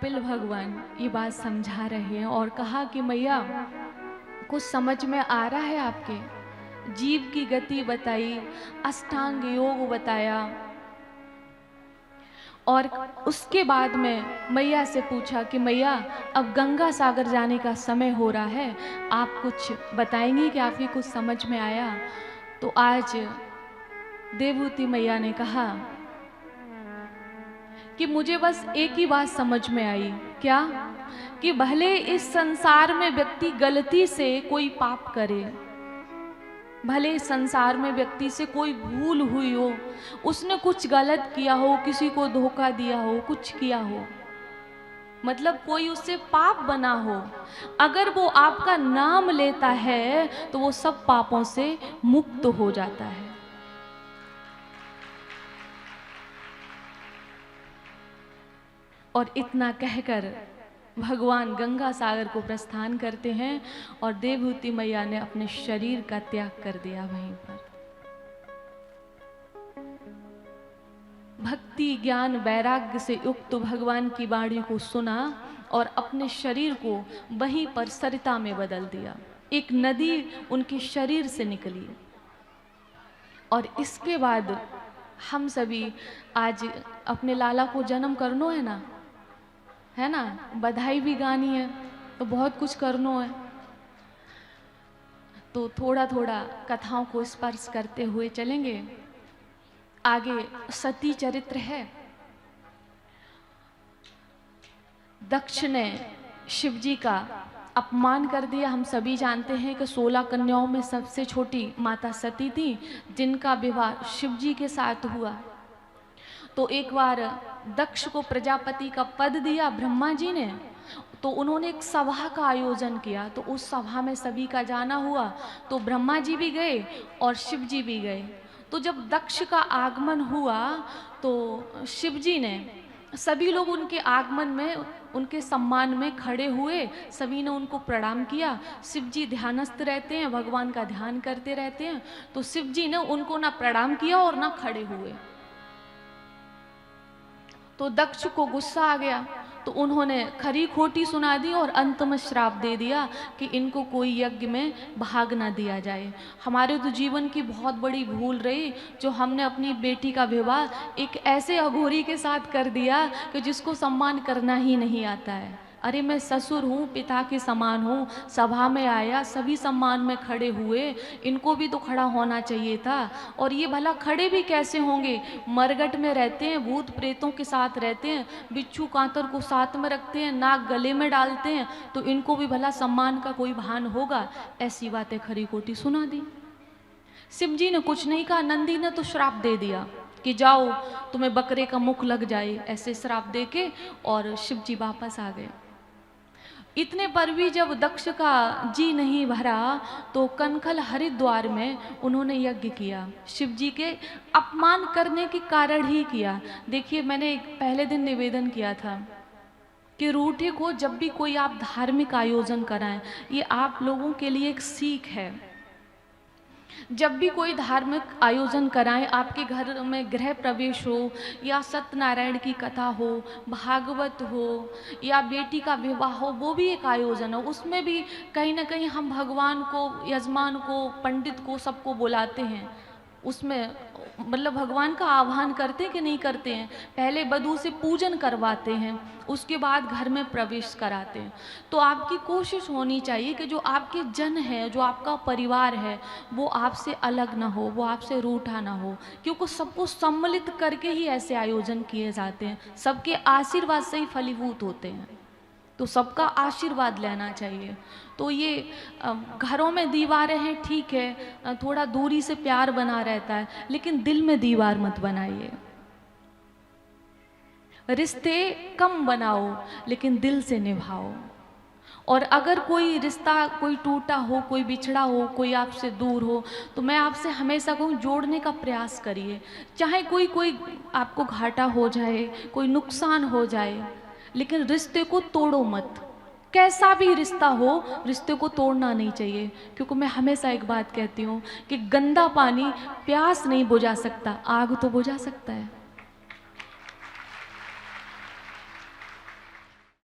कपिल भगवान ये बात समझा रहे हैं और कहा कि मैया कुछ समझ में आ रहा है आपके? जीव की गति बताई, अष्टांग योग बताया और उसके बाद में मैया से पूछा कि मैया अब गंगा सागर जाने का समय हो रहा है, आप कुछ बताएंगी कि आपकी कुछ समझ में आया? तो आज देवहूति मैया ने कहा कि मुझे बस एक ही बात समझ में आई। क्या? कि भले इस संसार में व्यक्ति गलती से कोई पाप करे, भले इस संसार में व्यक्ति से कोई भूल हुई हो, उसने कुछ गलत किया हो, किसी को धोखा दिया हो, कुछ किया हो, मतलब कोई उससे पाप बना हो, अगर वो आपका नाम लेता है तो वो सब पापों से मुक्त हो जाता है। और इतना कहकर भगवान गंगा सागर को प्रस्थान करते हैं और देवहूति मैया ने अपने शरीर का त्याग कर दिया वहीं पर। भक्ति ज्ञान वैराग्य से युक्त भगवान की वाणी को सुना और अपने शरीर को वहीं पर सरिता में बदल दिया। एक नदी उनके शरीर से निकली और इसके बाद हम सभी आज अपने लाला को जन्म करनो है ना, बधाई भी गानी है, तो बहुत कुछ करनो है। तो थोड़ा थोड़ा कथाओं को स्पर्श करते हुए चलेंगे। आगे सती चरित्र है। दक्ष ने शिव जी का अपमान कर दिया। हम सभी जानते हैं कि 16 कन्याओं में सबसे छोटी माता सती थी, जिनका विवाह शिव जी के साथ हुआ। तो एक बार दक्ष को प्रजापति का पद दिया ब्रह्मा जी ने, तो उन्होंने एक सभा का आयोजन किया। तो उस सभा में सभी का जाना हुआ, तो ब्रह्मा जी भी गए और शिव जी भी गए। तो जब दक्ष का आगमन हुआ तो शिव जी ने, सभी लोग उनके आगमन में उनके सम्मान में खड़े हुए, सभी ने उनको प्रणाम किया। शिव जी ध्यानस्थ रहते हैं, भगवान का ध्यान करते रहते हैं, तो शिव जी ने उनको ना प्रणाम किया और ना खड़े हुए। तो दक्ष को गुस्सा आ गया, तो उन्होंने खरी खोटी सुना दी और अंत में श्राप दे दिया कि इनको कोई यज्ञ में भाग ना दिया जाए। हमारे तो जीवन की बहुत बड़ी भूल रही जो हमने अपनी बेटी का विवाह एक ऐसे अघोरी के साथ कर दिया कि जिसको सम्मान करना ही नहीं आता है। अरे मैं ससुर हूँ, पिता के समान हूँ, सभा में आया, सभी सम्मान में खड़े हुए, इनको भी तो खड़ा होना चाहिए था। और ये भला खड़े भी कैसे होंगे? मरघट में रहते हैं, भूत प्रेतों के साथ रहते हैं, बिच्छू कांतर को साथ में रखते हैं, नाक गले में डालते हैं, तो इनको भी भला सम्मान का कोई भान होगा? ऐसी बातें खरी खोटी सुना दी। शिव जी ने कुछ नहीं कहा, नंदी ने तो श्राप दे दिया कि जाओ तुम्हें बकरे का मुख लग जाए, ऐसे श्राप दे के, और शिव जी वापस आ गए। इतने पर भी जब दक्ष का जी नहीं भरा तो कनखल हरिद्वार में उन्होंने यज्ञ किया, शिव जी के अपमान करने के कारण ही किया। देखिए, मैंने पहले दिन निवेदन किया था कि रूठे को जब भी कोई आप धार्मिक आयोजन कराएं, ये आप लोगों के लिए एक सीख है। जब भी कोई धार्मिक आयोजन कराएं, आपके घर में गृह प्रवेश हो या सत्यनारायण की कथा हो, भागवत हो या बेटी का विवाह हो, वो भी एक आयोजन हो। उसमें भी कहीं ना कहीं हम भगवान को, यजमान को, पंडित को, सबको बुलाते हैं। उसमें मतलब भगवान का आह्वान करते हैं कि नहीं करते हैं? पहले वधू से पूजन करवाते हैं, उसके बाद घर में प्रवेश कराते हैं। तो आपकी कोशिश होनी चाहिए कि जो आपके जन है, जो आपका परिवार है, वो आपसे अलग ना हो, वो आपसे रूठा ना हो, क्योंकि सबको सम्मिलित करके ही ऐसे आयोजन किए जाते हैं। सबके आशीर्वाद से ही फलीभूत होते हैं, तो सबका आशीर्वाद लेना चाहिए। तो ये घरों में दीवारें हैं, ठीक है, थोड़ा दूरी से प्यार बना रहता है, लेकिन दिल में दीवार मत बनाइए। रिश्ते कम बनाओ लेकिन दिल से निभाओ। और अगर कोई रिश्ता कोई टूटा हो, कोई बिछड़ा हो, कोई आपसे दूर हो, तो मैं आपसे हमेशा कहूँ, जोड़ने का प्रयास करिए। चाहे कोई आपको घाटा हो जाए, कोई नुकसान हो जाए, लेकिन रिश्ते को तोड़ो मत। कैसा भी रिश्ता हो, रिश्ते को तोड़ना नहीं चाहिए। क्योंकि मैं हमेशा एक बात कहती हूँ कि गंदा पानी प्यास नहीं बुझा सकता, आग तो बुझा सकता है।